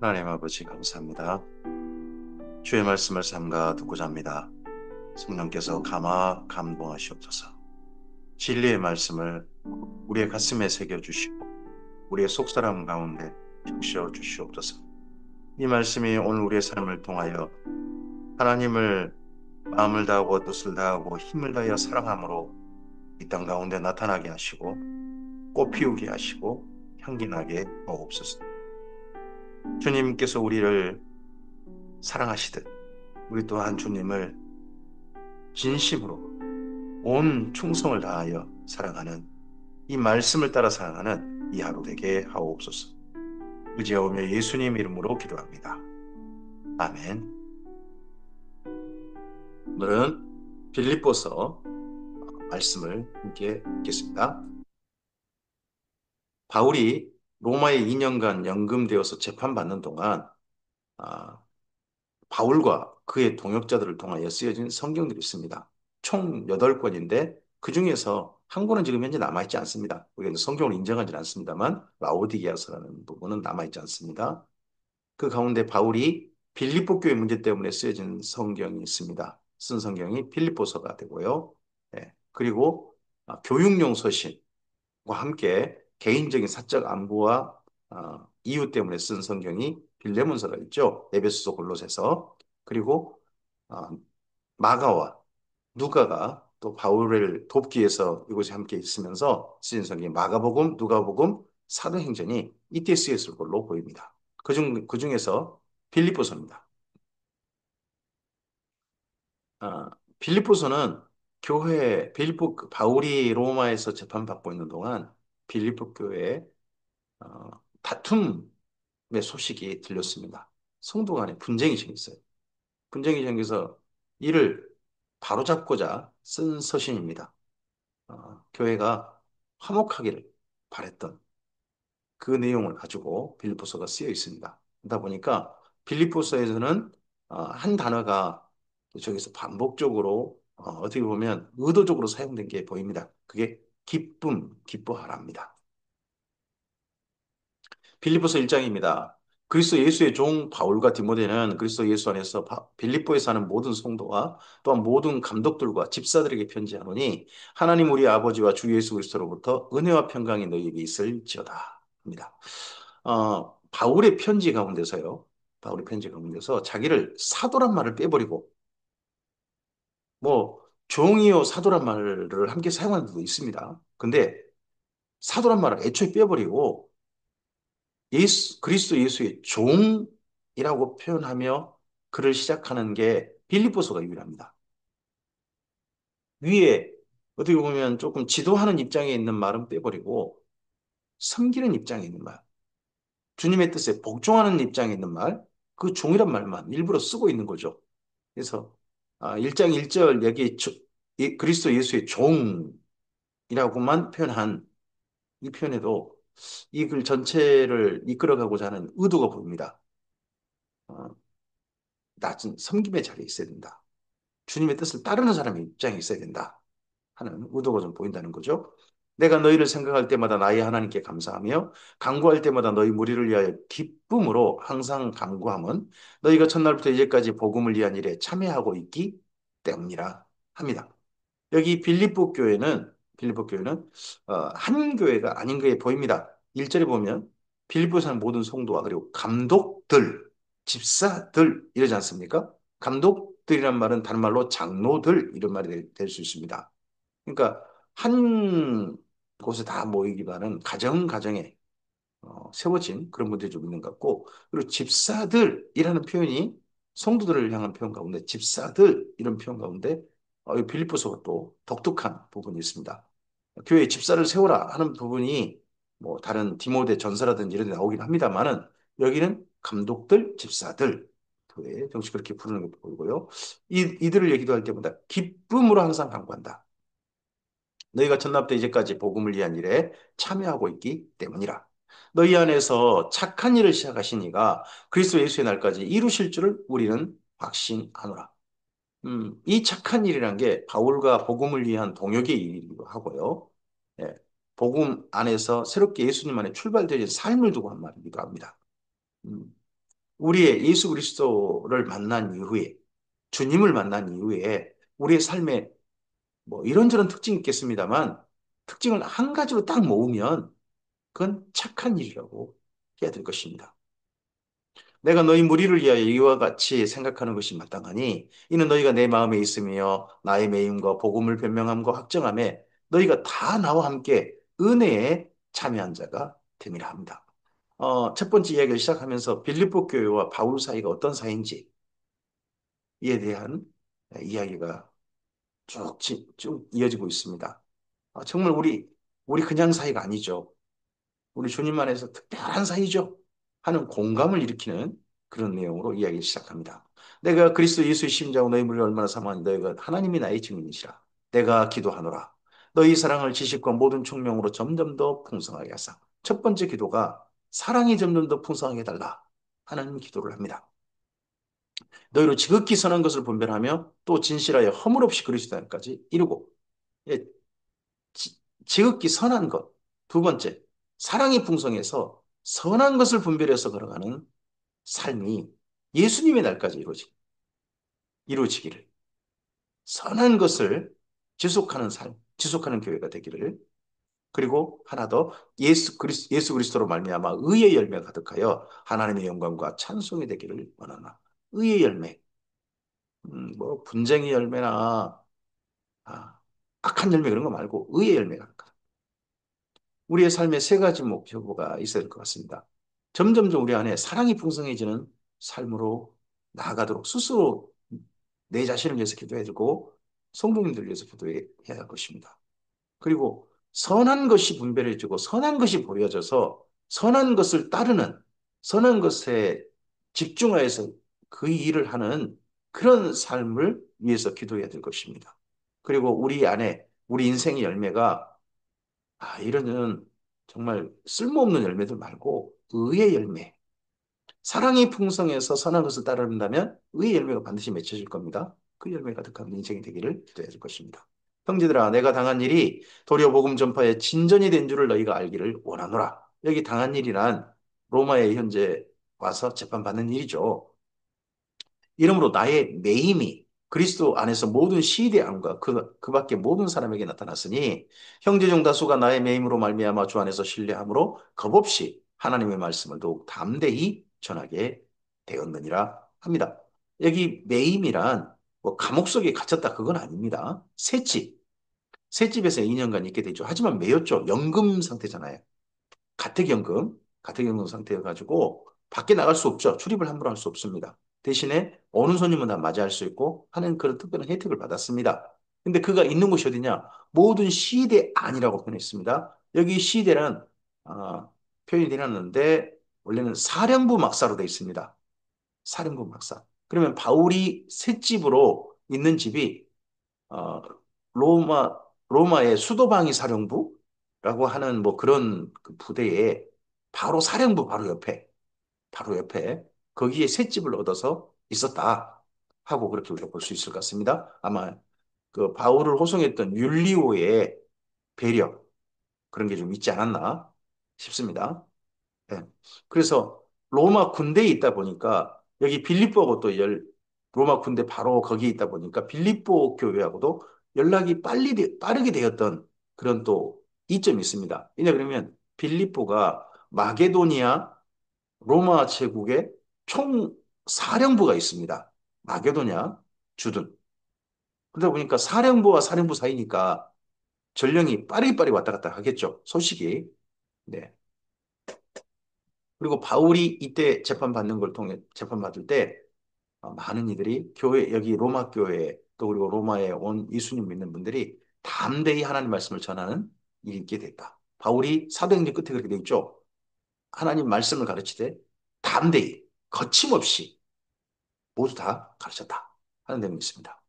하나님 아버지 감사합니다. 주의 말씀을 삼가 듣고자 합니다. 성령께서 감동하시옵소서. 진리의 말씀을 우리의 가슴에 새겨주시고 우리의 속사람 가운데 적셔 주시옵소서. 이 말씀이 오늘 우리의 삶을 통하여 하나님을 마음을 다하고 뜻을 다하고 힘을 다하여 사랑함으로 이 땅 가운데 나타나게 하시고 꽃 피우게 하시고 향기 나게 하옵소서. 주님께서 우리를 사랑하시듯 우리 또한 주님을 진심으로 온 충성을 다하여 살아가는 이 말씀을 따라 살아가는 이 하루 되게 하옵소서. 의지하오며 예수님 이름으로 기도합니다. 아멘. 오늘은 빌립보서 말씀을 함께 읽겠습니다. 바울이 로마에 2년간 연금되어서 재판받는 동안 아, 바울과 그의 동역자들을 통하여 쓰여진 성경들이 있습니다. 총 8권인데 그 중에서 한 권은 지금 현재 남아있지 않습니다. 우리가 성경을 인정하지는 않습니다만 라오디게아서라는 부분은 남아있지 않습니다. 그 가운데 바울이 빌립보 교회 문제 때문에 쓰여진 성경이 있습니다. 쓴 성경이 빌립보서가 되고요. 예, 그리고 교육용 서신과 함께 개인적인 사적 안부와 이유 때문에 쓴 성경이 빌레몬서가 있죠. 에베소서 골로새서. 그리고 어, 마가와 누가가 또 바울을 돕기 위해서 이곳에 함께 있으면서 쓰인 성경이 마가복음, 누가복음, 사도행전이 이때 쓰였을 걸로 보입니다. 그중에서 빌립보서입니다. 아, 빌립보서는 빌립보 바울이 로마에서 재판받고 있는 동안 빌립보 교회에 다툼의 소식이 들렸습니다. 성도 간에 분쟁이 생겼어요. 분쟁이 생겨서 이를 바로잡고자 쓴 서신입니다. 교회가 화목하기를 바랬던 그 내용을 가지고 빌립보서가 쓰여 있습니다. 그러다 보니까 빌립보서에서는 한 단어가 저기서 반복적으로 어떻게 보면 의도적으로 사용된 게 보입니다. 그게 기쁨, 기뻐하랍니다. 빌립보서 1장입니다. 그리스도 예수의 종 바울과 디모데는 그리스도 예수 안에서 빌립보에 사는 모든 성도와 또한 모든 감독들과 집사들에게 편지하노니 하나님 우리 아버지와 주 예수 그리스도로부터 은혜와 평강이 너희에게 있을지어다 합니다. 바울의 편지 가운데서요. 바울의 편지 가운데서 자기를 사도란 말을 빼버리고 뭐 종이요 사도란 말을 함께 사용하는 데도 있습니다. 근데 사도란 말을 애초에 빼버리고 그리스도 예수의 종이라고 표현하며 글을 시작하는 게 빌립보서가 유일합니다. 위에 어떻게 보면 조금 지도하는 입장에 있는 말은 빼버리고 섬기는 입장에 있는 말, 주님의 뜻에 복종하는 입장에 있는 말, 그 종이란 말만 일부러 쓰고 있는 거죠. 그래서 1장 1절 여기 그리스도 예수의 종이라고만 표현한 이 표현에도 이 글 전체를 이끌어가고자 하는 의도가 보입니다. 어, 낮은 섬김의 자리에 있어야 된다. 주님의 뜻을 따르는 사람의 입장에 있어야 된다 하는 의도가 좀 보인다는 거죠. 내가 너희를 생각할 때마다 나의 하나님께 감사하며 간구할 때마다 너희 무리를 위하여 기쁨으로 항상 간구함은 너희가 첫날부터 이제까지 복음을 위한 일에 참여하고 있기 때문이라 합니다. 여기 빌립보 교회는 한 교회가 아닌 게 보입니다. 1절에 보면 빌립보에 사는 모든 성도와 그리고 감독들, 집사들 이러지 않습니까? 감독들이란 말은 다른 말로 장로들 이런 말이 될 수 있습니다. 그러니까 한 곳에 다 모이기보다는 가정가정에 세워진 그런 분들이 좀 있는 것 같고 그리고 집사들이라는 표현이 성도들을 향한 표현 가운데 집사들 이런 표현 가운데 이 빌립보서가 또 독특한 부분이 있습니다. 교회에 집사를 세워라 하는 부분이 뭐 다른 디모데 전서라든지 이런 데 나오긴 합니다만은 여기는 감독들, 집사들 교회 정식 그렇게 부르는 것도 보이고요. 이들을 얘기도 할 때마다 기쁨으로 항상 강구한다. 너희가 첫날 때 이제까지 복음을 위한 일에 참여하고 있기 때문이라. 너희 안에서 착한 일을 시작하시니가 그리스도 예수의 날까지 이루실 줄을 우리는 확신하노라. 이 착한 일이란 게 바울과 복음을 위한 동역의 일이기도 하고요. 예, 복음 안에서 새롭게 예수님 안에 출발되어진 삶을 두고 한 말이기도 합니다. 음, 우리의 예수 그리스도를 만난 이후에, 주님을 만난 이후에 우리의 삶에 뭐 이런저런 특징이 있겠습니다만 특징을 한 가지로 딱 모으면 그건 착한 일이라고 해야 될 것입니다. 내가 너희 무리를 위하여 이와 같이 생각하는 것이 마땅하니 이는 너희가 내 마음에 있으며 나의 매임과 복음을 변명함과 확정함에 너희가 다 나와 함께 은혜에 참여한 자가 됨이라 합니다. 첫 번째 이야기를 시작하면서 빌립보 교회와 바울 사이가 어떤 사이인지에 대한 이야기가 쭉 이어지고 있습니다. 정말 우리 그냥 사이가 아니죠. 우리 주님 안에서 특별한 사이죠. 하는 공감을 일으키는 그런 내용으로 이야기를 시작합니다. 내가 그리스도 예수의 심장으로 너희 무리를 얼마나 사모하니 너희가 하나님이 나의 증인이시라. 내가 기도하노라. 너희 사랑을 지식과 모든 총명으로 점점 더 풍성하게 하사. 첫 번째 기도가 사랑이 점점 더 풍성하게 해달라 하는 기도를 합니다. 너희로 지극히 선한 것을 분별하며 또 진실하여 허물 없이 그리스도 안까지 이루고 예, 지, 지극히 선한 것. 두 번째, 사랑이 풍성해서 선한 것을 분별해서 걸어가는 삶이 예수님의 날까지 이루어지기를. 선한 것을 지속하는 삶, 지속하는 교회가 되기를. 그리고 하나 더 예수 그리스도로 말미암아 의의 열매가 가득하여 하나님의 영광과 찬송이 되기를 원하나. 의의 열매, 뭐 분쟁의 열매나 아, 악한 열매 그런 거 말고 의의 열매가 가득하다. 우리의 삶에 세 가지 목표가 있어야 될 것 같습니다. 점점점 우리 안에 사랑이 풍성해지는 삶으로 나아가도록 스스로 내 자신을 위해서 기도해야 되고 성도님들 위해서 기도해야 할 것입니다. 그리고 선한 것이 분별해지고 선한 것이 보여져서 선한 것을 따르는 선한 것에 집중하여서 그 일을 하는 그런 삶을 위해서 기도해야 될 것입니다. 그리고 우리 안에 우리 인생의 열매가 이런 정말 쓸모없는 열매들 말고 의의 열매. 사랑이 풍성해서 선한 것을 따른다면 의의 열매가 반드시 맺혀질 겁니다. 그 열매 가득한 인생이 되기를 기도해야 될 것입니다. 형제들아, 내가 당한 일이 도리어 복음 전파의 진전이 된 줄을 너희가 알기를 원하노라. 여기 당한 일이란 로마에 현재 와서 재판받는 일이죠. 이러므로 나의 매임이 그리스도 안에서 모든 시대함과 그 밖에 모든 사람에게 나타났으니 형제중 다수가 나의 매임으로 말미암아 주 안에서 신뢰함으로 겁없이 하나님의 말씀을 더욱 담대히 전하게 되었느니라 합니다. 여기 매임이란 뭐 감옥 속에 갇혔다 그건 아닙니다. 새집에서 2년간 있게 되죠. 하지만 매였죠. 연금 상태잖아요. 가택연금 상태여가지고 밖에 나갈 수 없죠. 출입을 함부로 할 수 없습니다. 대신에 오는 손님은 다 맞이할 수 있고 하는 그런 특별한 혜택을 받았습니다. 근데 그가 있는 곳이 어디냐? 모든 시대 안이라고 표현했습니다. 여기 시대란 표현이 되었는데 원래는 사령부 막사로 되어 있습니다. 사령부 막사. 그러면 바울이 셋집으로 있는 집이 어, 로마, 로마의 수도방위 사령부라고 하는 뭐 그런 그 부대에 바로 사령부 바로 옆에 거기에 셋집을 얻어서 있었다 하고 그렇게 우리가 볼 수 있을 것 같습니다. 아마 그 바울을 호송했던 율리오의 배려 그런 게 좀 있지 않았나 싶습니다. 예. 그래서 로마 군대에 있다 보니까 여기 빌립보하고 로마 군대 바로 거기에 있다 보니까 빌립보 교회하고도 연락이 빠르게 되었던 그런 또 이점이 있습니다. 왜냐 그러면 빌립보가 마게도니아 로마 제국의 총 사령부가 있습니다. 마게도냐 주둔. 그러다 보니까 사령부와 사령부 사이니까 전령이 빠르게 왔다 갔다 하겠죠. 소식이. 네. 그리고 바울이 이때 재판받는 걸 통해 재판받을 때 많은 이들이 여기 로마 교회 또 그리고 로마에 온 예수님 믿는 분들이 담대히 하나님 말씀을 전하는 일이 있게 됐다. 바울이 사도행전 끝에 그렇게 돼 있죠. 하나님 말씀을 가르치되 담대히 거침없이 모두 다 가르쳤다 하는 내용이 있습니다.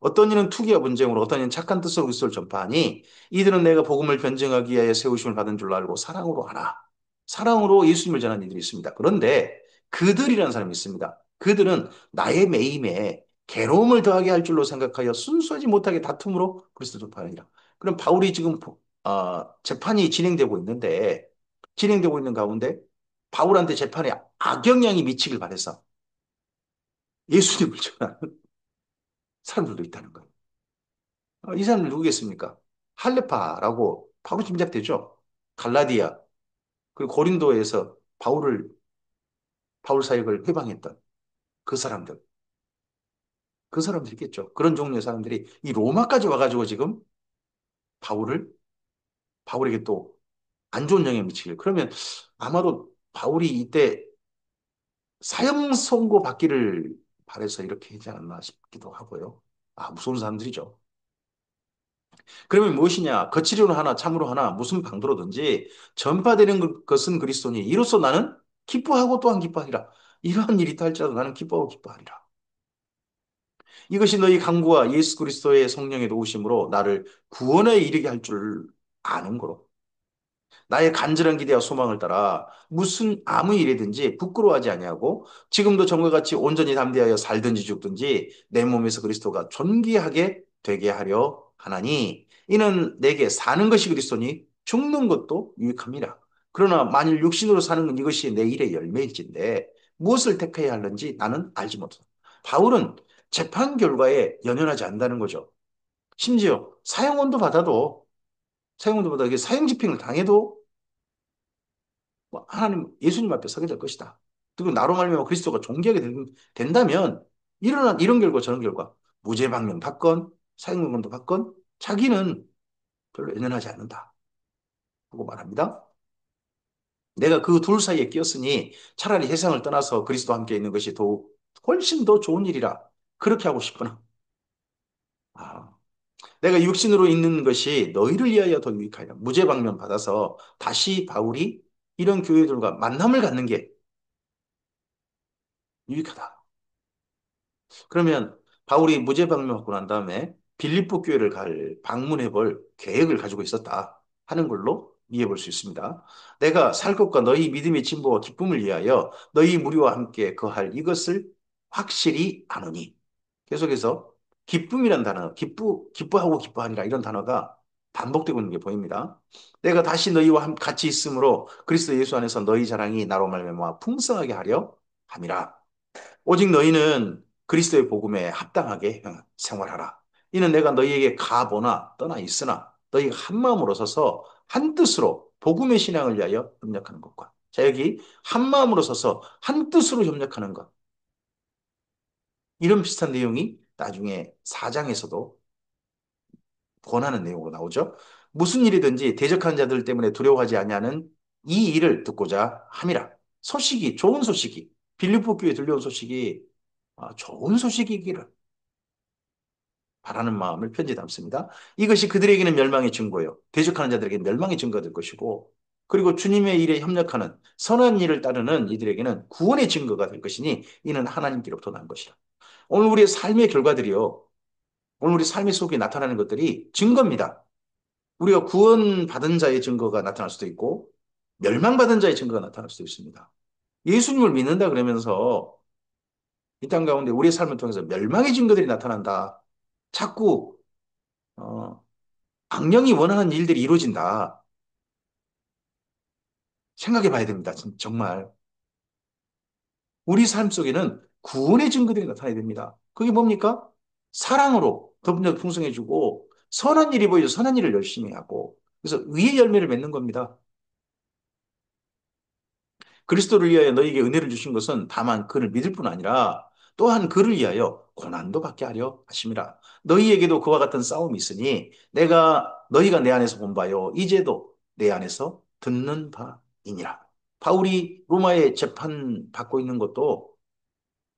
어떤 이는 투기와 분쟁으로 어떤 이는 착한 뜻으로 그리스도를 전파하니 이들은 내가 복음을 변증하기 위하여 세우심을 받은 줄 알고 사랑으로 하나. 사랑으로 예수님을 전하는 이들이 있습니다. 그런데 그들이라는 사람이 있습니다. 그들은 나의 매임에 괴로움을 더하게 할 줄로 생각하여 순수하지 못하게 다툼으로 그리스도 전파하니라. 그럼 바울이 지금 재판이 진행되고 있는 가운데 바울한테 재판에 악영향이 미치길 바래서 예수님을 전하는 사람들도 있다는 거예요. 이 사람들 누구겠습니까? 할레파라고 바로 짐작되죠. 갈라디아, 그리고 고린도에서 바울 사역을 회방했던 그 사람들, 그 사람들이겠죠. 그런 종류의 사람들이 이 로마까지 와가지고 지금 바울을, 바울에게 또 안 좋은 영향을 미치길. 그러면 아마도 바울이 이때 사형 선고 받기를 바래서 이렇게 하지 않았나 싶기도 하고요. 무서운 사람들이죠. 그러면 무엇이냐? 거칠이로 하나 참으로 하나 무슨 방도로든지 전파되는 것은 그리스도니 이로써 나는 기뻐하고 또한 기뻐하리라. 이러한 일이 있다 할지라도 나는 기뻐하고 기뻐하리라. 이것이 너희 강구와 예수 그리스도의 성령의 도우심으로 나를 구원에 이르게 할 줄 아는 거로. 나의 간절한 기대와 소망을 따라 무슨 아무 일이든지 부끄러워하지 아니하고 지금도 전과 같이 온전히 담대하여 살든지 죽든지 내 몸에서 그리스도가 존귀하게 되게 하려 하나니 이는 내게 사는 것이 그리스도니 죽는 것도 유익함이라. 그러나 만일 육신으로 사는 건 이것이 내 일의 열매일진데 무엇을 택해야 하는지 나는 알지 못한다. 바울은 재판 결과에 연연하지 않는다는 거죠. 심지어 사형원도 받아 이게 사형 집행을 당해도 뭐 하나님 예수님 앞에 서게 될 것이다. 그리고 나로 말미암아 그리스도가 존귀하게 된다면 일어난 이런 결과 저런 결과 무죄방면 받건 사형권도 받건 자기는 별로 연연하지 않는다 하고 말합니다. 내가 그 둘 사이에 끼었으니 차라리 세상을 떠나서 그리스도와 함께 있는 것이 훨씬 더 좋은 일이라 그렇게 하고 싶구나. 아, 내가 육신으로 있는 것이 너희를 위하여 더 유익하리라. 무죄방면 받아서 다시 바울이 이런 교회들과 만남을 갖는 게 유익하다. 그러면 바울이 무죄방명하고 난 다음에 빌립보 교회를 방문해 볼 계획을 가지고 있었다 하는 걸로 이해해 볼 수 있습니다. 내가 살 것과 너희 믿음의 진보와 기쁨을 위하여 너희 무리와 함께 거할 이것을 확실히 아노니. 계속해서 기쁨이란 단어, 기뻐하고 기뻐하리라 이런 단어가 반복되고 있는 게 보입니다. 내가 다시 너희와 같이 있으므로 그리스도 예수 안에서 너희 자랑이 나로 말미암아 풍성하게 하려 함이라. 오직 너희는 그리스도의 복음에 합당하게 생활하라. 이는 내가 너희에게 가보나 떠나 있으나 너희가 한 마음으로 서서 한 뜻으로 복음의 신앙을 위하여 협력하는 것과. 자, 여기 한 마음으로 서서 한 뜻으로 협력하는 것. 이런 비슷한 내용이 나중에 4장에서도 권하는 내용으로 나오죠. 무슨 일이든지 대적한 자들 때문에 두려워하지 아니하는 이 일을 듣고자 함이라. 좋은 소식이, 빌립보 교회 들려온 소식이 좋은 소식이기를 바라는 마음을 편지에 담습니다. 이것이 그들에게는 멸망의 증거예요. 대적하는 자들에게 멸망의 증거가 될 것이고, 그리고 주님의 일에 협력하는 선한 일을 따르는 이들에게는 구원의 증거가 될 것이니 이는 하나님께로부터 난 것이라. 오늘 우리의 삶의 결과들이요. 오늘 우리 삶의 속에 나타나는 것들이 증거입니다. 우리가 구원받은 자의 증거가 나타날 수도 있고, 멸망받은 자의 증거가 나타날 수도 있습니다. 예수님을 믿는다 그러면서 이 땅 가운데 우리의 삶을 통해서 멸망의 증거들이 나타난다. 자꾸 어, 악령이 원하는 일들이 이루어진다. 생각해 봐야 됩니다. 정말. 우리 삶 속에는 구원의 증거들이 나타나야 됩니다. 그게 뭡니까? 사랑으로 더욱더 풍성해지고 선한 일이 보이죠. 선한 일을 열심히 하고 그래서 의의 열매를 맺는 겁니다. 그리스도를 위하여 너희에게 은혜를 주신 것은 다만 그를 믿을 뿐 아니라 또한 그를 위하여 고난도 받게 하려 하심이라. 너희에게도 그와 같은 싸움이 있으니 너희가 내 안에서 본 바요. 이제도 내 안에서 듣는 바이니라. 바울이 로마에 재판 받고 있는 것도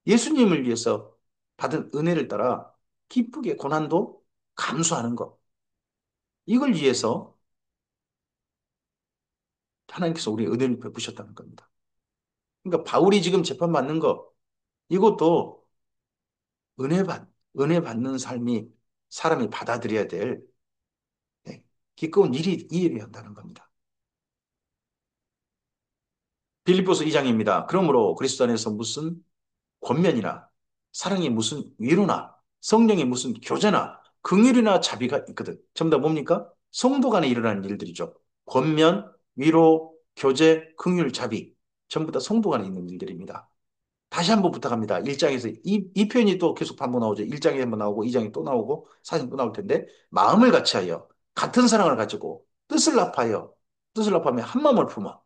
예수님을 위해서 받은 은혜를 따라 기쁘게 고난도 감수하는 것. 이걸 위해서 하나님께서 우리 은혜를 베푸셨다는 겁니다. 그러니까 바울이 지금 재판받는 것, 이것도 은혜 받, 은혜 받는 삶이 사람이 받아들여야 될 네, 기꺼운 일이 한다는 겁니다. 빌립보서 2장입니다. 그러므로 그리스도 안에서 무슨 권면이나 사랑이 무슨 위로나 성령의 무슨 교제나 긍휼이나 자비가 있거든. 전부 다 뭡니까? 성도 간에 일어나는 일들이죠. 권면, 위로, 교제, 긍휼, 자비. 전부 다 성도 간에 있는 일들입니다. 다시 한번 부탁합니다. 1장에서 이 표현이 또 계속 반복 나오죠. 1장에 한번 나오고 2장에 또 나오고 4장에 또 나올 텐데 마음을 같이 하여 같은 사랑을 가지고 뜻을 합하여 뜻을 합하며 한 마음을 품어.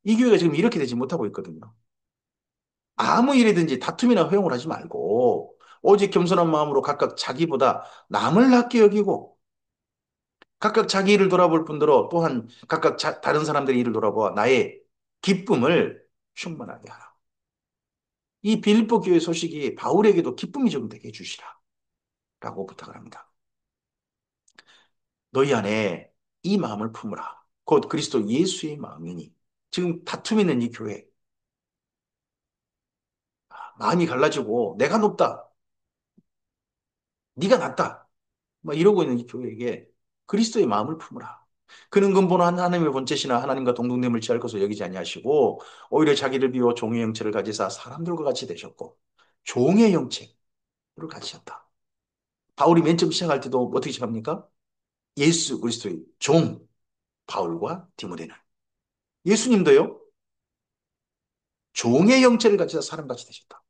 이 교회가 지금 이렇게 되지 못하고 있거든요. 아무 일이든지 다툼이나 허용을 하지 말고 오직 겸손한 마음으로 각각 자기보다 남을 낮게 여기고 각각 자기 일을 돌아볼 뿐더러 또한 각각 다른 사람들의 일을 돌아보아 나의 기쁨을 충만하게 하라. 이 빌립보 교회 소식이 바울에게도 기쁨이 좀 되게 해주시라. 라고 부탁을 합니다. 너희 안에 이 마음을 품으라. 곧 그리스도 예수의 마음이니. 지금 다툼 있는 이 교회. 마음이 갈라지고 내가 높다. 네가 낫다. 막 이러고 있는 이 교회에게 그리스도의 마음을 품으라. 그는 근본 하나님의 본체시나 하나님과 동등됨을 취할 것을 여기지 아니하시고 오히려 자기를 비워 종의 형체를 가지사 사람들과 같이 되셨고 종의 형체를 가지셨다. 바울이 맨 처음 시작할 때도 어떻게 시작합니까? 예수 그리스도의 종 바울과 디모데는 예수님도요 종의 형체를 가지사 사람같이 되셨다.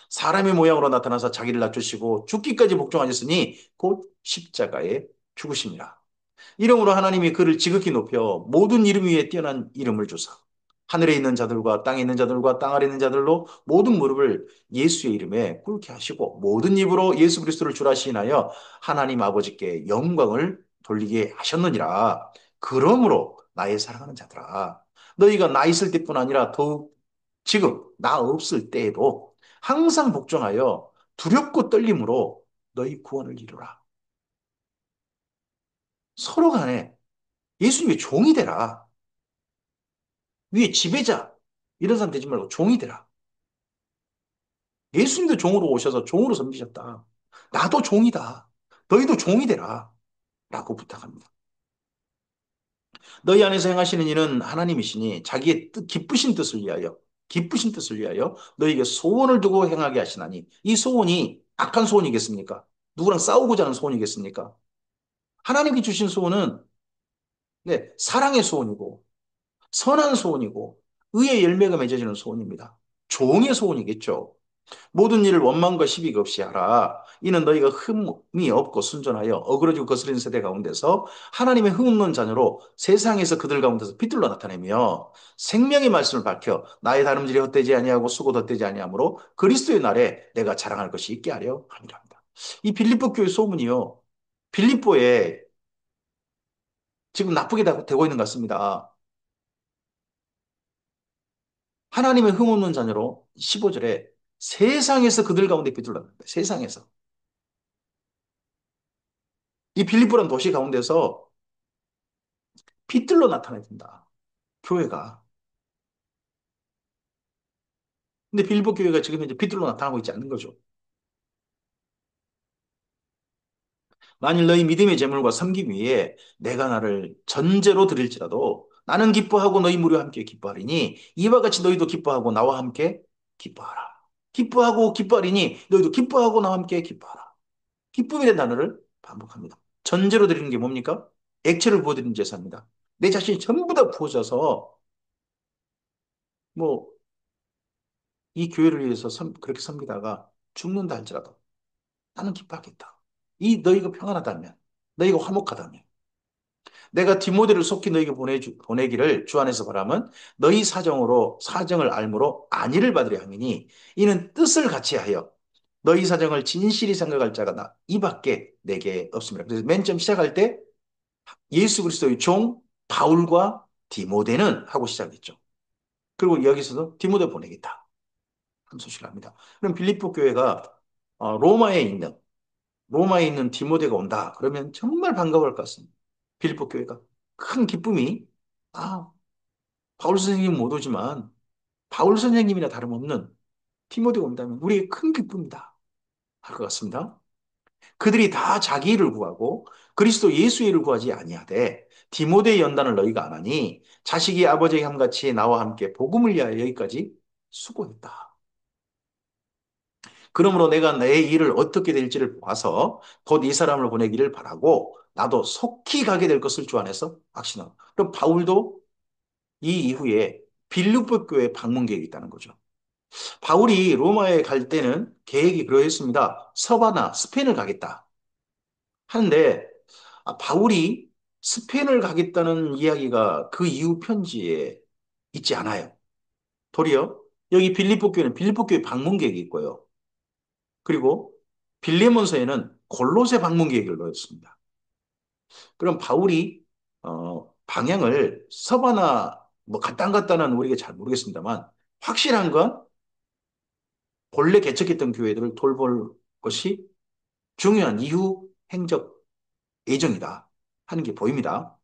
사람의 모양으로 나타나서 자기를 낮추시고 죽기까지 복종하셨으니 곧 십자가에 죽으십니다. 이름으로 하나님이 그를 지극히 높여 모든 이름 위에 뛰어난 이름을 주사 하늘에 있는 자들과 땅에 있는 자들과 땅 아래 있는 자들로 모든 무릎을 예수의 이름에 꿇게 하시고 모든 입으로 예수 그리스도를 주라 시인하여 하나님 아버지께 영광을 돌리게 하셨느니라. 그러므로 나의 사랑하는 자들아 너희가 나 있을 때뿐 아니라 더욱 지금 나 없을 때에도 항상 복종하여 두렵고 떨림으로 너희 구원을 이루라. 서로 간에 예수님의 종이 되라. 위에 지배자 이런 사람 되지 말고 종이 되라. 예수님도 종으로 오셔서 종으로 섬기셨다. 나도 종이다. 너희도 종이 되라. 라고 부탁합니다. 너희 안에서 행하시는 일은 하나님이시니 자기의 기쁘신 뜻을 위하여 기쁘신 뜻을 위하여 너희에게 소원을 두고 행하게 하시나니 이 소원이 악한 소원이겠습니까? 누구랑 싸우고자 하는 소원이겠습니까? 하나님이 주신 소원은 네, 사랑의 소원이고 선한 소원이고 의의 열매가 맺어지는 소원입니다. 종의 소원이겠죠. 모든 일을 원망과 시비 없이 하라. 이는 너희가 흠이 없고 순전하여 어그러지고 거스린 세대 가운데서 하나님의 흠없는 자녀로 세상에서 그들 가운데서 빛들로 나타내며 생명의 말씀을 밝혀 나의 다름질이 헛되지 아니하고 수고도 헛되지 아니하므로 그리스도의 날에 내가 자랑할 것이 있게 하려 함이라 합니다. 이 빌립보 교회 소문이요. 빌립보에 지금 나쁘게 되고 있는 것 같습니다. 하나님의 흠없는 자녀로 15절에 세상에서 그들 가운데 빛을 났는데 세상에서 이 빌립보라는 도시 가운데서 빛들로 나타나야 된다. 교회가. 근데 빌립보 교회가 지금 이제 빛들로 나타나고 있지 않는 거죠. 만일 너희 믿음의 재물과 섬김 위에 내가 나를 전제로 드릴지라도 나는 기뻐하고 너희 무리와 함께 기뻐하리니 이와 같이 너희도 기뻐하고 나와 함께 기뻐하라. 기뻐하고 기뻐하리니 너희도 기뻐하고 나와 함께 기뻐하라. 기쁨이라는 단어를 반복합니다. 전제로 드리는 게 뭡니까? 액체를 부어드리는 제사입니다. 내 자신이 전부 다 부어져서 뭐 이 교회를 위해서 그렇게 섬기다가 죽는다 할지라도 나는 기뻐하겠다. 이 너희가 평안하다면, 너희가 화목하다면, 내가 디모데를 속히 너희에게 보내기를 주 안에서 바라면 너희 사정을 알므로 안위를 받으려 함이니 이는 뜻을 같이 하여 너희 사정을 진실히 생각할 자가 나 이밖에 내게 없습니다. 그래서 맨 처음 시작할 때 예수 그리스도의 종 바울과 디모데는 하고 시작했죠. 그리고 여기서도 디모데 보내겠다. 한 소식을 합니다. 그럼 빌립보 교회가 로마에 있는 디모데가 온다. 그러면 정말 반가울 것 같습니다. 빌립보 교회가 큰 기쁨이 아 바울 선생님 못 오지만 바울 선생님이나 다름없는 디모데가 온다면 우리의 큰 기쁨이다 할 것 같습니다. 그들이 다 자기 일을 구하고 그리스도 예수의 일을 구하지 아니하되 디모데의 연단을 너희가 안 하니 자식이 아버지의 함같이 나와 함께 복음을 위하여 여기까지 수고했다. 그러므로 내가 내 일을 어떻게 될지를 봐서 곧 이 사람을 보내기를 바라고 나도 속히 가게 될 것을 주 안에서 확신하고. 그럼 바울도 이 이후에 빌립보 교회 방문 계획이 있다는 거죠. 바울이 로마에 갈 때는 계획이 그러했습니다. 서바나 스페인을 가겠다 하는데 바울이 스페인을 가겠다는 이야기가 그 이후 편지에 있지 않아요. 도리어 여기 빌립보 교회는 빌립보 교회 방문 계획이 있고요. 그리고 빌레몬서에는 골로새 방문 계획을 넣었습니다. 그럼 바울이 방향을 서바나 뭐 갔다 안 갔다는 우리가 잘 모르겠습니다만 확실한 건 본래 개척했던 교회들을 돌볼 것이 중요한 이후 행적 예정이다 하는 게 보입니다.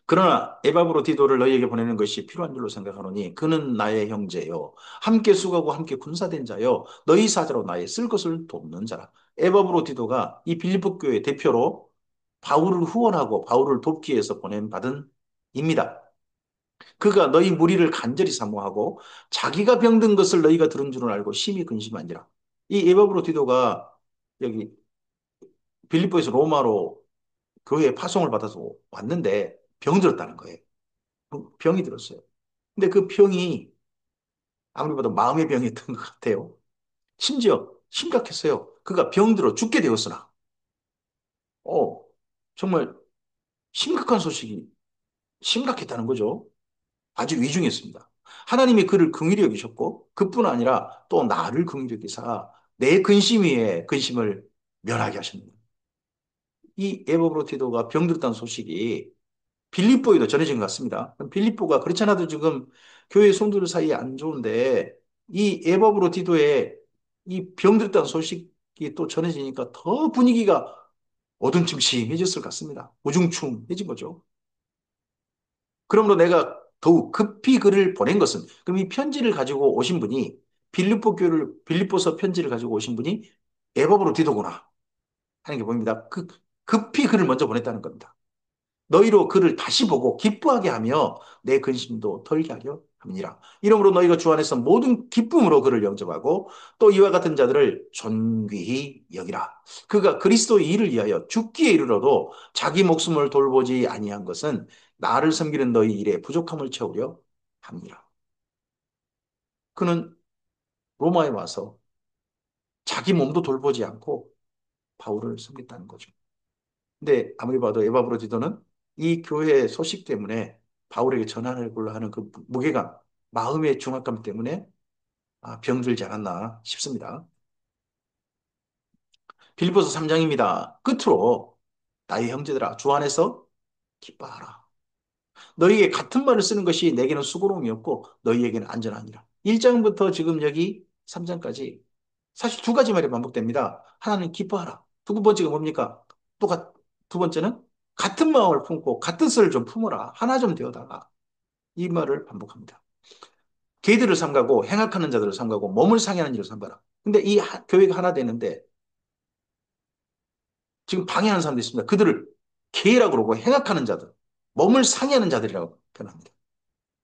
그러나 에바브로 디도를 너희에게 보내는 것이 필요한 줄로 생각하노니 그는 나의 형제요 함께 수고하고 함께 군사된 자요 너희 사자로 나의 쓸 것을 돕는 자라. 에바브로 디도가 이 빌립보 교회 대표로 바울을 후원하고 바울을 돕기 위해서 보낸 받은 입니다. 그가 너희 무리를 간절히 사모하고 자기가 병든 것을 너희가 들은 줄은 알고 심히 근심한지라. 이 에바브로 디도가 여기 빌립보에서 로마로 교회에 파송을 받아서 왔는데 병들었다는 거예요. 병이 들었어요. 근데 그 병이 아무리 봐도 마음의 병이었던 것 같아요. 심지어 심각했어요. 그가 병들어 죽게 되었으나, 어, 정말 심각한 소식이 심각했다는 거죠. 아주 위중했습니다. 하나님이 그를 긍휼히 여기셨고, 그뿐 아니라 또 나를 긍휼히 여기사 내 근심 위에 근심을 면하게 하셨습니다. 이 에버브로티도가 병들었다는 소식이 빌립보에도 전해진 것 같습니다. 빌립보가 그렇지 않아도 지금 교회 성도들 사이에 안 좋은데 이 에버브로 디도의 이 병들었다는 소식이 또 전해지니까 더 분위기가 어둠침침해졌을 것 같습니다. 우중충해진 거죠. 그러므로 내가 더욱 급히 그를 보낸 것은 그럼 이 편지를 가지고 오신 분이 빌립보서 편지를 가지고 오신 분이 에버브로 디도구나 하는 게 보입니다. 급히 그를 먼저 보냈다는 겁니다. 너희로 그를 다시 보고 기뻐하게 하며 내 근심도 덜게 하려 함이니라. 이러므로 너희가 주 안에서 모든 기쁨으로 그를 영접하고 또 이와 같은 자들을 존귀히 여기라. 그가 그리스도의 일을 위하여 죽기에 이르러도 자기 목숨을 돌보지 아니한 것은 나를 섬기는 너희 일에 부족함을 채우려 함이라. 그는 로마에 와서 자기 몸도 돌보지 않고 바울을 섬겼다는 거죠. 근데 아무리 봐도 에바브로디도는 이 교회의 소식 때문에 바울에게 전하려고 하는 그 무게감, 마음의 중압감 때문에 병들지 않았나 싶습니다. 빌립보서 3장입니다. 끝으로 나의 형제들아 주 안에서 기뻐하라. 너희에게 같은 말을 쓰는 것이 내게는 수고로움이었고 너희에게는 안전하니라. 1장부터 지금 여기 3장까지 사실 두 가지 말이 반복됩니다. 하나는 기뻐하라. 두 번째가 뭡니까? 두 번째는 같은 마음을 품고 같은 뜻을 좀 품어라. 하나 좀 되어달라. 이 말을 반복합니다. 개들을 삼가고 행악하는 자들을 삼가고 몸을 상해하는 일을 삼가라. 근데 이 교회가 하나 되는데 지금 방해하는 사람도 있습니다. 그들을 개라고 그러고 행악하는 자들, 몸을 상해하는 자들이라고 표현합니다.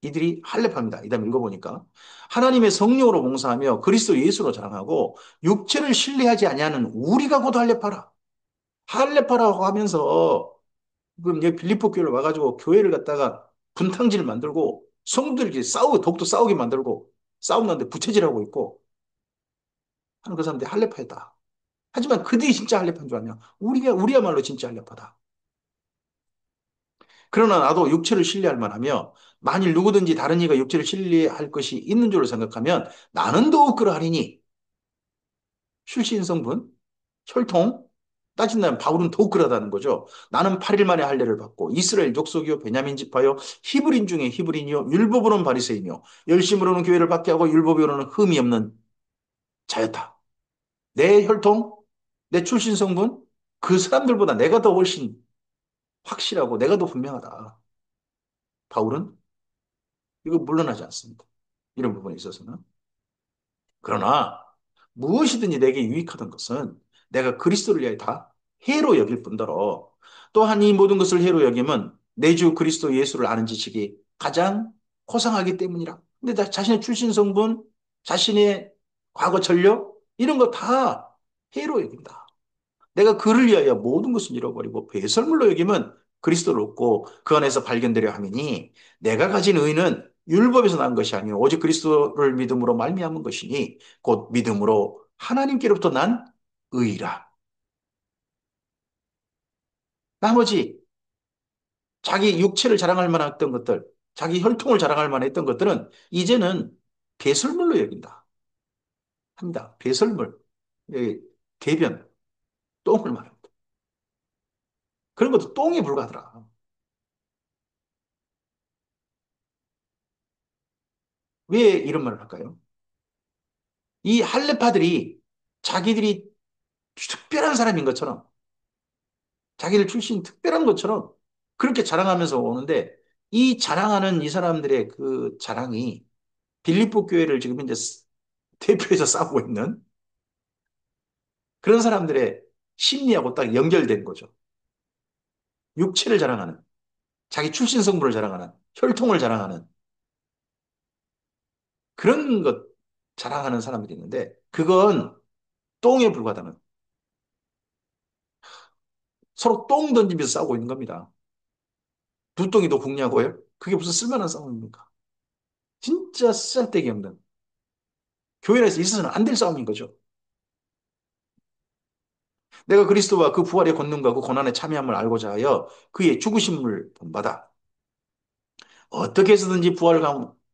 이들이 할례파입니다. 이 다음 읽어보니까 하나님의 성령으로 봉사하며 그리스도 예수로 자랑하고 육체를 신뢰하지 아니하는 우리가 곧 할례파라. 할례파라고 하면서 그럼 여기 빌립보 교회를 와가지고 교회를 갖다가 분탕질 만들고 성도들끼리 싸우고 독도 싸우게 만들고 싸움나는데 부채질하고 있고 하는 그 사람들이 할례파였다. 하지만 그들이 진짜 할례파인 줄 아냐? 우리야말로 진짜 할례파다. 그러나 나도 육체를 신뢰할 만하며 만일 누구든지 다른 이가 육체를 신뢰할 것이 있는 줄로 생각하면 나는 더욱 그러하리니 출신성분, 혈통 따진다면 바울은 더욱 그러다는 거죠. 나는 8일 만에 할례를 받고 이스라엘 족속이요 베냐민 지파요 히브리인 중에 히브리인이요 율법으로는 바리새인이요 열심으로는 교회를 받게 하고 율법으로는 흠이 없는 자였다. 내 혈통, 내 출신 성분 그 사람들보다 내가 더 훨씬 확실하고 내가 더 분명하다. 바울은 이거 물러나지 않습니다. 이런 부분에 있어서는. 그러나 무엇이든지 내게 유익하던 것은 내가 그리스도를 위하여 다 해로 여길 뿐더러 또한 이 모든 것을 해로 여기면 내 주 그리스도 예수를 아는 지식이 가장 고상하기 때문이라. 근데 자신의 출신 성분, 자신의 과거 전력 이런 거 다 해로 여긴다. 내가 그를 위하여 모든 것을 잃어버리고 배설물로 여기면 그리스도를 얻고 그 안에서 발견되려 함이니 내가 가진 의는 율법에서 난 것이 아니요 오직 그리스도를 믿음으로 말미암은 것이니 곧 믿음으로 하나님께로부터 난 의라. 나머지 자기 육체를 자랑할 만했던 것들, 자기 혈통을 자랑할 만했던 것들은 이제는 배설물로 여긴다. 합니다. 배설물, 예, 개변, 똥을 말합니다. 그런 것도 똥에 불과하더라. 왜 이런 말을 할까요? 이 할레파들이 자기들이 특별한 사람인 것처럼, 자기들 출신 특별한 것처럼 그렇게 자랑하면서 오는데 이 자랑하는 이 사람들의 그 자랑이 빌립보 교회를 지금 현재 대표해서 싸우고 있는 그런 사람들의 심리하고 딱 연결된 거죠. 육체를 자랑하는, 자기 출신 성분을 자랑하는, 혈통을 자랑하는 그런 것 자랑하는 사람들이 있는데 그건 똥에 불과하다는 서로 똥 던지면서 싸우고 있는 겁니다. 두 똥이 더 굵냐고요? 그게 무슨 쓸만한 싸움입니까? 진짜 쓸데기 없는 교회 내에서 있어서는 안 될 싸움인 거죠. 내가 그리스도와 그 부활의 권능과 그 고난에 참여함을 알고자 하여 그의 죽으심을 본받아 어떻게 해서든지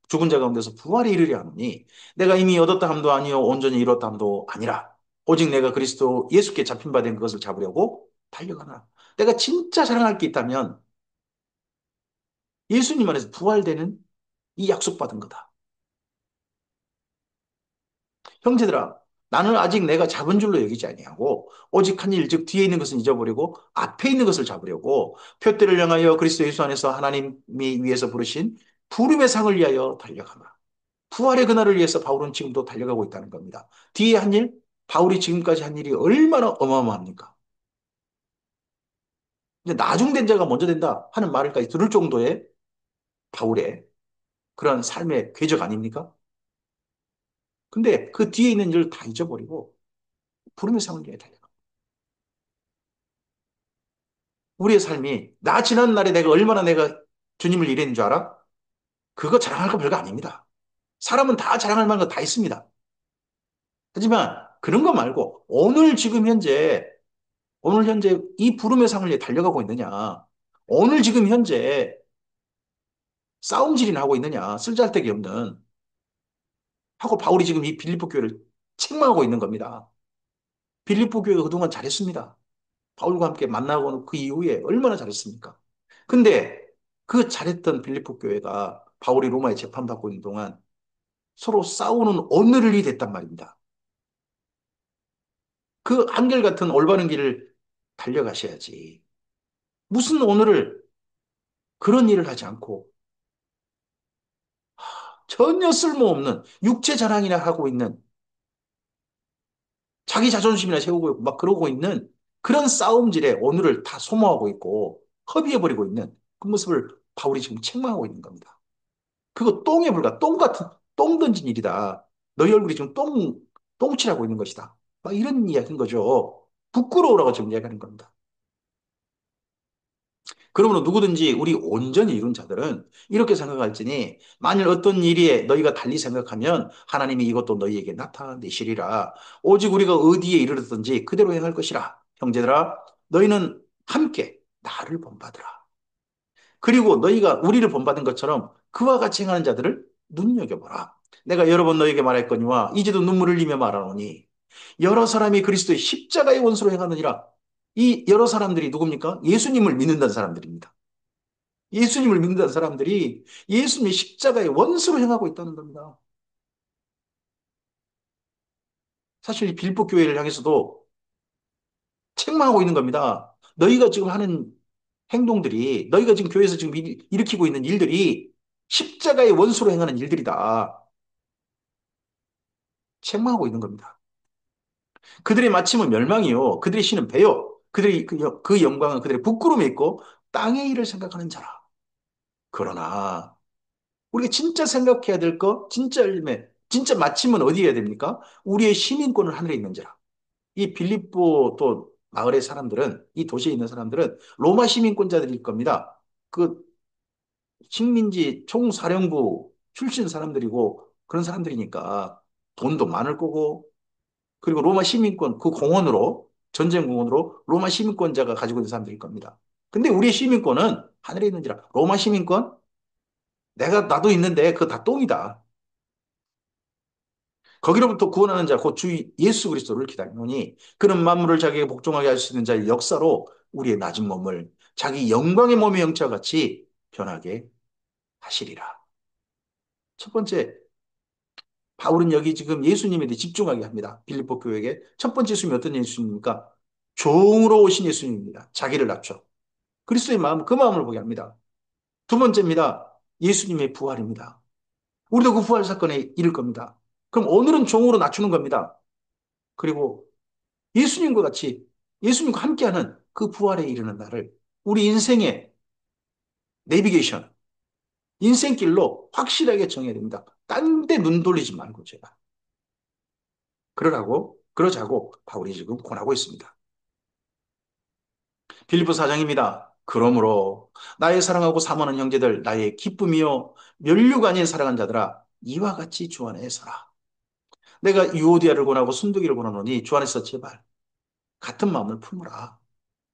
죽은 자 가운데서 부활에 이르려 하노니 내가 이미 얻었다 함도 아니요 온전히 이뤘다 함도 아니라 오직 내가 그리스도 예수께 잡힌 바 된 그것을 잡으려고 달려가나 내가 진짜 자랑할 게 있다면 예수님 안에서 부활되는 이 약속받은 거다. 형제들아, 나는 아직 내가 잡은 줄로 여기지 아니하고 오직 한 일, 즉 뒤에 있는 것은 잊어버리고 앞에 있는 것을 잡으려고 표대를 향하여 그리스도 예수 안에서 하나님이 위해서 부르신 부름의 상을 위하여 달려가마. 부활의 그날을 위해서 바울은 지금도 달려가고 있다는 겁니다. 뒤에 한 일, 바울이 지금까지 한 일이 얼마나 어마어마합니까? 근데 나중된 자가 먼저 된다 하는 말을까지 들을 정도의 바울의 그런 삶의 궤적 아닙니까? 근데 그 뒤에 있는 일을 다 잊어버리고 부름의 상을 위해 달려가. 우리의 삶이 나 지난 날에 내가 얼마나 내가 주님을 일했는 줄 알아? 그거 자랑할 거 별거 아닙니다. 사람은 다 자랑할 만한 거 다 있습니다. 하지만 그런 거 말고 오늘 현재 이 부름의 상을 위해 달려가고 있느냐? 오늘 지금 현재 싸움질이나 하고 있느냐? 쓸잘데기 없는 하고 바울이 지금 이 빌립보 교회를 책망하고 있는 겁니다. 빌립보 교회가 그동안 잘했습니다. 바울과 함께 만나고 그 이후에 얼마나 잘했습니까? 근데 그 잘했던 빌립보 교회가 바울이 로마에 재판받고 있는 동안 서로 싸우는 오늘이 됐단 말입니다. 그 한결같은 올바른 길을 달려가셔야지. 무슨 오늘을 그런 일을 하지 않고 전혀 쓸모없는 육체 자랑이나 하고 있는 자기 자존심이나 세우고 있고 막 그러고 있는 그런 싸움질에 오늘을 다 소모하고 있고 허비해버리고 있는 그 모습을 바울이 지금 책망하고 있는 겁니다. 그거 똥에 불과 똥 같은 똥 던진 일이다. 너희 얼굴이 지금 똥칠하고 있는 것이다. 막 이런 이야기인 거죠. 부끄러우라고 지금 이야기하는 겁니다. 그러므로 누구든지 우리 온전히 이룬 자들은 이렇게 생각할지니 만일 어떤 일에 너희가 달리 생각하면 하나님이 이것도 너희에게 나타내시리라. 오직 우리가 어디에 이르렀든지 그대로 행할 것이라. 형제들아 너희는 함께 나를 본받으라. 그리고 너희가 우리를 본받은 것처럼 그와 같이 행하는 자들을 눈여겨보라. 내가 여러 번 너희에게 말했거니와 이제도 눈물을 흘리며 말하노니 여러 사람이 그리스도의 십자가의 원수로 행하느니라. 이 여러 사람들이 누굽니까? 예수님을 믿는다는 사람들입니다. 예수님을 믿는다는 사람들이 예수님의 십자가의 원수로 행하고 있다는 겁니다. 사실 이 빌립보 교회를 향해서도 책망하고 있는 겁니다. 너희가 지금 하는 행동들이, 너희가 지금 교회에서 지금 일으키고 있는 일들이 십자가의 원수로 행하는 일들이다. 책망하고 있는 겁니다. 그들의 마침은 멸망이요. 그들의 신은 배요. 그들의 그 영광은 그들의 부끄러움에 있고 땅의 일을 생각하는 자라. 그러나 우리가 진짜 생각해야 될 거, 진짜 열매, 진짜 마침은 어디에 해야 됩니까? 우리의 시민권을 하늘에 있는지라. 이 빌립보 또 마을의 사람들은, 이 도시에 있는 사람들은 로마 시민권자들일 겁니다. 그 식민지 총사령부 출신 사람들이고 그런 사람들이니까 돈도 많을 거고, 그리고 로마 시민권 그 공원으로, 전쟁 공원으로 로마 시민권자가 가지고 있는 사람들일 겁니다. 근데 우리의 시민권은 하늘에 있는지라. 로마 시민권? 나도 있는데 그거 다 똥이다. 거기로부터 구원하는 자, 곧 주 예수 그리스도를 기다리노니 그는 만물을 자기에게 복종하게 할 수 있는 자의 역사로 우리의 낮은 몸을 자기 영광의 몸의 형체와 같이 변하게 하시리라. 첫 번째, 바울은 여기 지금 예수님에 대해 집중하게 합니다. 빌립보 교회에게. 첫 번째 예수님이 어떤 예수님입니까? 종으로 오신 예수님입니다. 자기를 낮춰. 그리스도의 마음, 그 마음을 보게 합니다. 두 번째입니다. 예수님의 부활입니다. 우리도 그 부활 사건에 이를 겁니다. 그럼 오늘은 종으로 낮추는 겁니다. 그리고 예수님과 같이, 예수님과 함께하는 그 부활에 이르는 날을 우리 인생의 내비게이션, 인생길로 확실하게 정해야 됩니다. 딴 데 눈 돌리지 말고 제가. 그러자고 바울이 지금 권하고 있습니다. 빌립보 사장입니다. 그러므로 나의 사랑하고 사모하는 형제들, 나의 기쁨이요 면류가 아닌 사랑한 자들아, 이와 같이 주 안에 서라. 내가 유오디아를 권하고 순두기를 권하노니 주 안에서 제발 같은 마음을 품으라.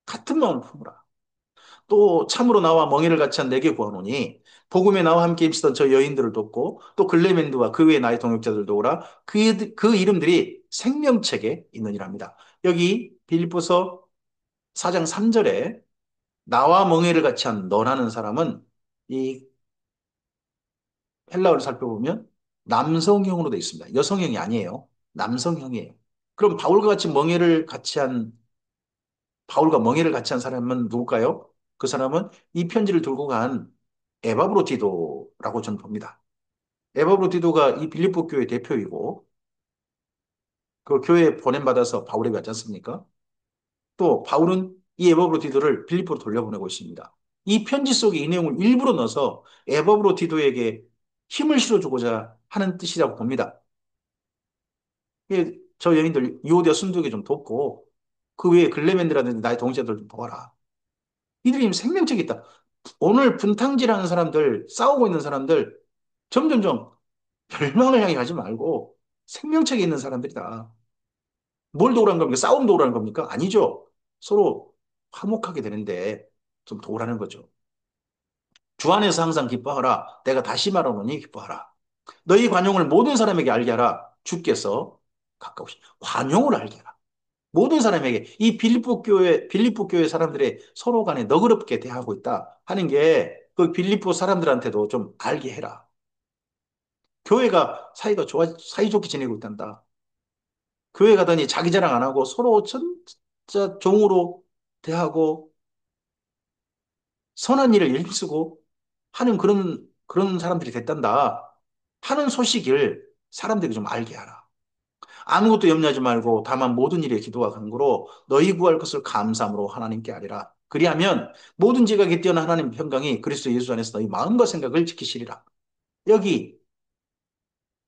같은 마음을 품으라. 또 참으로 나와 멍에를 같이 한 내게 구하노니 복음에 나와 함께 입시던 저 여인들을 돕고 또 글레멘드와 그 외의 나의 동역자들도 오라. 그 이름들이 생명책에 있느니랍니다. 여기 빌립보서 4장 3절에 나와 멍에를 같이 한 너라는 사람은 이 헬라어를 살펴보면 남성형으로 되어 있습니다. 여성형이 아니에요. 남성형이에요. 그럼 바울과 멍에를 같이 한 사람은 누굴까요? 그 사람은 이 편지를 들고 간 에바브로디도라고 저는 봅니다. 에바브로디도가 이 빌립보 교회 대표이고 그 교회에 보냄받아서 바울에게 왔지 않습니까? 또 바울은 이 에바브로디도를 빌립보로 돌려보내고 있습니다. 이 편지 속에 이 내용을 일부러 넣어서 에바브로디도에게 힘을 실어주고자 하는 뜻이라고 봅니다. 저 여인들 유오디아 순두에게 좀 돕고 그 외에 글레멘드라든지 나의 동지들 좀 도와라. 이들이 생명력이 있다. 오늘 분탕질하는 사람들, 싸우고 있는 사람들, 점점점 멸망을 향해 가지 말고 생명책에 있는 사람들이다. 뭘 도우라는 겁니까? 싸움 도우라는 겁니까? 아니죠. 서로 화목하게 되는데 좀 도우라는 거죠. 주 안에서 항상 기뻐하라. 내가 다시 말하노니 기뻐하라. 너희 관용을 모든 사람에게 알게 하라. 주께서 가까우시. 관용을 알게 하라. 모든 사람에게 이 빌립보 교회 사람들의 서로 간에 너그럽게 대하고 있다 하는 게 그 빌립보 사람들한테도 좀 알게 해라. 교회가 사이좋게 지내고 있단다. 교회 가더니 자기 자랑 안 하고 서로 진짜 종으로 대하고 선한 일을 일쓰고 하는 그런 사람들이 됐단다 하는 소식을 사람들이 좀 알게 하라. 아무것도 염려하지 말고 다만 모든 일에 기도와 간구로 너희 구할 것을 감사함으로 하나님께 아뢰라. 그리하면 모든 지각에 뛰어난 하나님 평강이 그리스도 예수 안에서 너희 마음과 생각을 지키시리라. 여기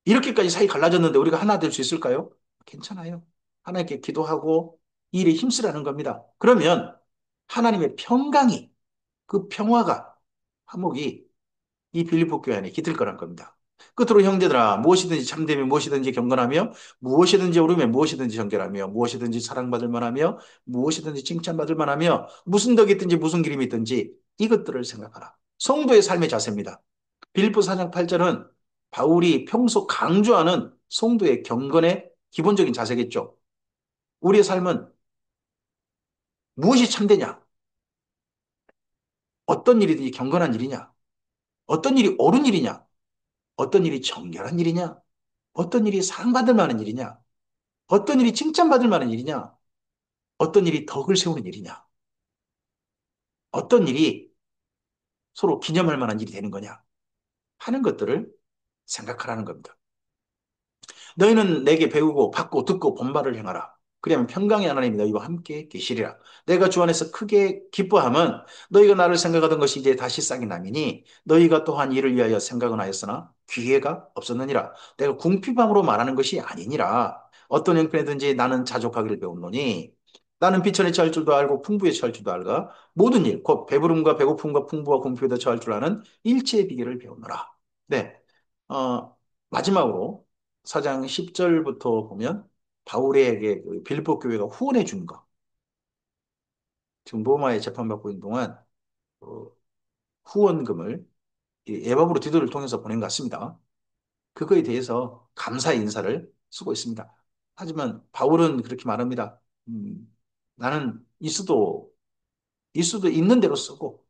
이렇게까지 사이 갈라졌는데 우리가 하나 될 수 있을까요? 괜찮아요. 하나님께 기도하고 이 일에 힘쓰라는 겁니다. 그러면 하나님의 평강이, 그 평화가, 화목이 이 빌립보 교회 안에 깃들 거란 겁니다. 끝으로 형제들아 무엇이든지 참되며 무엇이든지 경건하며 무엇이든지 옳으며 무엇이든지 정결하며 무엇이든지 사랑받을 만하며 무엇이든지 칭찬받을 만하며 무슨 덕이 있든지 무슨 기림이 있든지 이것들을 생각하라. 성도의 삶의 자세입니다. 빌립보 4장 8절은 바울이 평소 강조하는 성도의 경건의 기본적인 자세겠죠. 우리의 삶은 무엇이 참되냐? 어떤 일이든지 경건한 일이냐? 어떤 일이 옳은 일이냐? 어떤 일이 정결한 일이냐? 어떤 일이 사랑받을 만한 일이냐? 어떤 일이 칭찬받을 만한 일이냐? 어떤 일이 덕을 세우는 일이냐? 어떤 일이 서로 기념할 만한 일이 되는 거냐? 하는 것들을 생각하라는 겁니다. 너희는 내게 배우고 받고 듣고 본바를 행하라. 그리하면 평강의 하나님이 너희와 함께 계시리라. 내가 주 안에서 크게 기뻐함은 너희가 나를 생각하던 것이 이제 다시 싹이 남이니 너희가 또한 이를 위하여 생각은 하였으나 기회가 없었느니라. 내가 궁핍함으로 말하는 것이 아니니라. 어떤 형편이든지 나는 자족하기를 배웠노니 나는 비천에 처할 줄도 알고 풍부에 처할 줄도 알가. 모든 일, 곧 배부름과 배고픔과 풍부와 궁핍에도 처할 줄 아는 일체의 비결을 배우노라. 네. 마지막으로 4장 10절부터 보면 바울에게 그 빌립보 교회가 후원해 준 거. 지금 로마에 재판받고 있는 동안 어, 후원금을 이 에바브로 디도를 통해서 보낸 것 같습니다. 그거에 대해서 감사 인사를 쓰고 있습니다. 하지만 바울은 그렇게 말합니다. 나는 있어도 있는 대로 쓰고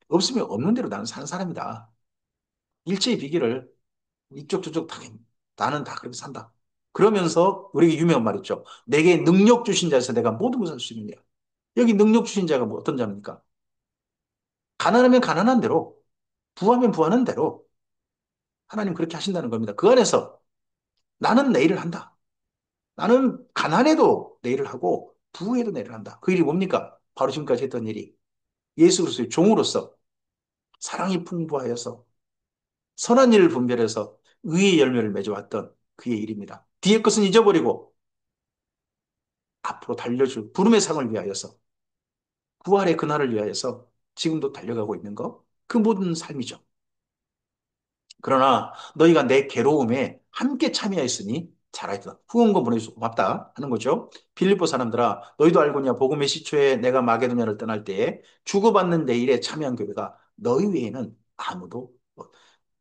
없으면 없는 대로 나는 사는 사람이다. 일체의 비결을 이쪽 저쪽 다 나는 다 그렇게 산다. 그러면서 우리에게 유명한 말 있죠. 내게 능력 주신 자에서 내가 모든 것을 할 수 있느냐. 여기 능력 주신 자가 뭐 어떤 자입니까? 가난하면 가난한 대로, 부하면 부하는 대로 하나님 그렇게 하신다는 겁니다. 그 안에서 나는 내 일을 한다. 나는 가난해도 내 일을 하고 부해도 내 일을 한다. 그 일이 뭡니까? 바로 지금까지 했던 일이 예수 그리스도의 종으로서 사랑이 풍부하여서 선한 일을 분별해서 의의 열매를 맺어왔던 그의 일입니다. 뒤의 것은 잊어버리고 앞으로 달려줄 부름의 상을 위하여서 부활의 그날을 위하여서 지금도 달려가고 있는 것, 그 모든 삶이죠. 그러나 너희가 내 괴로움에 함께 참여했으니 잘하였다. 후원금 보내줘서 고맙다 하는 거죠. 빌립보 사람들아 너희도 알고냐 복음의 시초에 내가 마게도냐를 떠날 때에 주고받는 내 일에 참여한 교회가 너희 외에는 아무도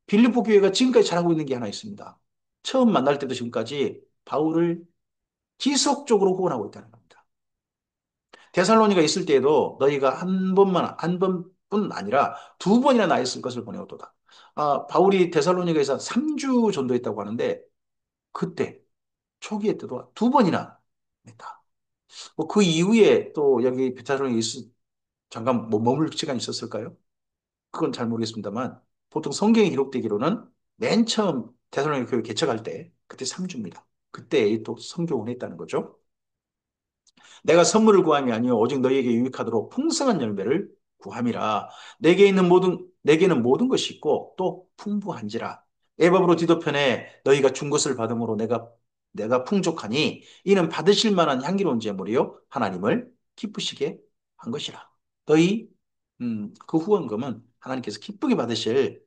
빌립보 교회가 지금까지 잘하고 있는 게 하나 있습니다. 처음 만날 때도 지금까지 바울을 지속적으로 후원하고 있다는 겁니다. 데살로니가 있을 때에도 너희가 한 번뿐 아니라 두 번이나 나 있을 것을 보내었도다. 바울이 데살로니가에서 3주 전도했다고 하는데 그때 초기에 때도 두 번이나 했다. 뭐그 이후에 또 여기 데살로니가 잠깐 뭐 머물 시간이 있었을까요? 그건 잘 모르겠습니다만 보통 성경에 기록되기로는 맨 처음 데살로니가 교회 개척할 때 그때 3주입니다. 그때 또 성교훈 했다는 거죠. 내가 선물을 구함이 아니요 오직 너희에게 유익하도록 풍성한 열매를 구함이라. 내게는 모든 것이 있고 또 풍부한지라. 애법으로 디도편에 너희가 준 것을 받음으로 내가 풍족하니 이는 받으실 만한 향기로운 제물이요 하나님을 기쁘시게 한 것이라. 너희 그 후원금은 하나님께서 기쁘게 받으실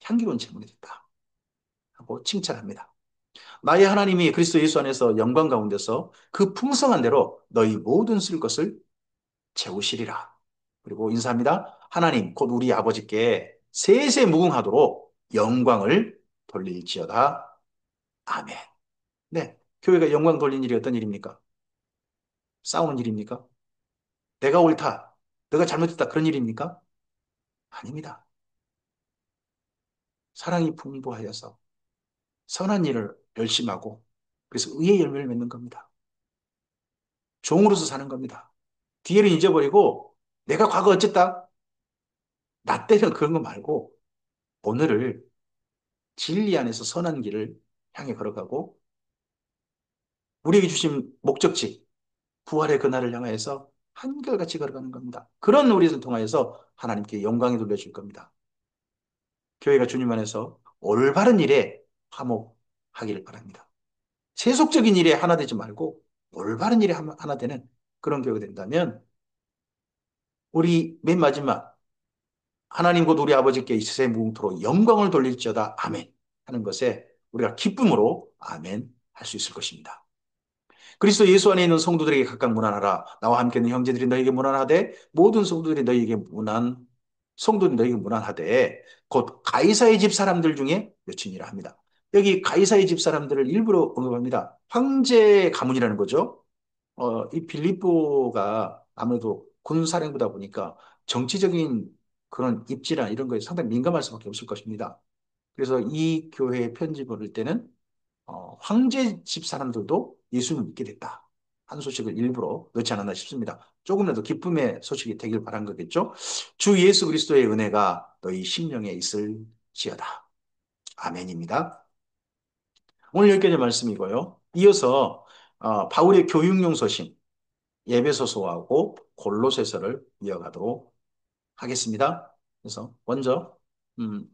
향기로운 제물이 됐다 하고 칭찬합니다. 나의 하나님이 그리스도 예수 안에서 영광 가운데서 그 풍성한 대로 너희 모든 쓸 것을 채우시리라. 그리고 인사합니다. 하나님 곧 우리 아버지께 세세 무궁하도록 영광을 돌릴지어다. 아멘. 네. 교회가 영광 돌린 일이 어떤 일입니까? 싸우는 일입니까? 내가 옳다. 내가 잘못했다. 그런 일입니까? 아닙니다. 사랑이 풍부하여서 선한 일을 열심히 하고 그래서 의의 열매를 맺는 겁니다. 종으로서 사는 겁니다. 뒤를 잊어버리고 내가 과거 어쨌다? 나 때는 그런 거 말고 오늘을 진리 안에서 선한 길을 향해 걸어가고 우리에게 주신 목적지, 부활의 그날을 향하여서 한결같이 걸어가는 겁니다. 그런 우리를 통하여서 하나님께 영광이 돌려줄 겁니다. 교회가 주님 안에서 올바른 일에 화목하기를 바랍니다. 세속적인 일에 하나 되지 말고 올바른 일에 하나 되는 그런 교회가 된다면 우리 맨 마지막 하나님 곧 우리 아버지께 이 세세 무궁토록 영광을 돌릴지어다 아멘 하는 것에 우리가 기쁨으로 아멘 할 수 있을 것입니다. 그리스도 예수 안에 있는 성도들에게 각각 문안하라. 나와 함께 있는 형제들이 너에게 문안하되 모든 성도들이 너에게 문안하되 곧 가이사의 집 사람들 중에 몇이니라 합니다. 여기 가이사의 집 사람들을 일부러 언급합니다. 황제 가문이라는 거죠. 이 빌립보가 아무래도 군사령부다 보니까 정치적인 그런 입지나 이런 거에 상당히 민감할 수밖에 없을 것입니다. 그래서 이 교회에 편지 보낼 때는 황제 집 사람들도 예수를 믿게 됐다. 한 소식을 일부러 넣지 않았나 싶습니다. 조금이라도 기쁨의 소식이 되길 바란 거겠죠. 주 예수 그리스도의 은혜가 너희 심령에 있을지어다. 아멘입니다. 오늘 여기까지 말씀이고요. 이어서 바울의 교육용 서신 예배소서하고 골로새서를 이어가도록 하겠습니다. 그래서 먼저 음,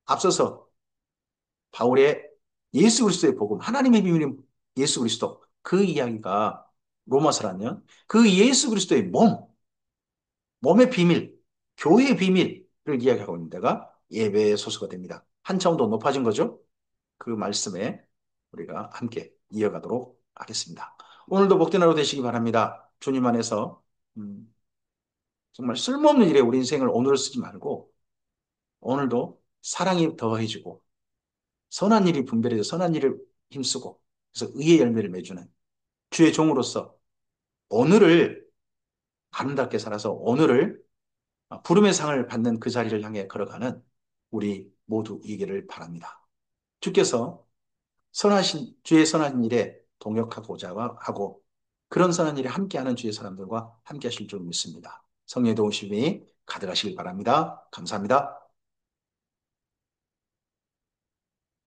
앞서서 바울의 예수 그리스도의 복음, 하나님의 비밀인 예수 그리스도 그 이야기가 로마서라는요. 그 예수 그리스도의 몸의 비밀, 교회의 비밀을 이야기하고 있는 데가 예배의 소스가 됩니다. 한 차원 더 높아진 거죠. 그 말씀에 우리가 함께 이어가도록 하겠습니다. 오늘도 복된 하루 되시기 바랍니다. 주님 안에서 음, 정말 쓸모없는 일에 우리 인생을 오늘을 쓰지 말고 오늘도 사랑이 더해지고 선한 일이 분별해져 선한 일을 힘쓰고 그래서 의의 열매를 맺주는 주의 종으로서 오늘을 아름답게 살아서 오늘을 부름의 상을 받는 그 자리를 향해 걸어가는 우리 모두 이기를 바랍니다. 주께서 선하신 주의 선한 일에 동역하고자 하고 그런 선한 일에 함께하는 주의 사람들과 함께하실 줄 믿습니다. 성령의 도우심이 가득하시길 바랍니다. 감사합니다.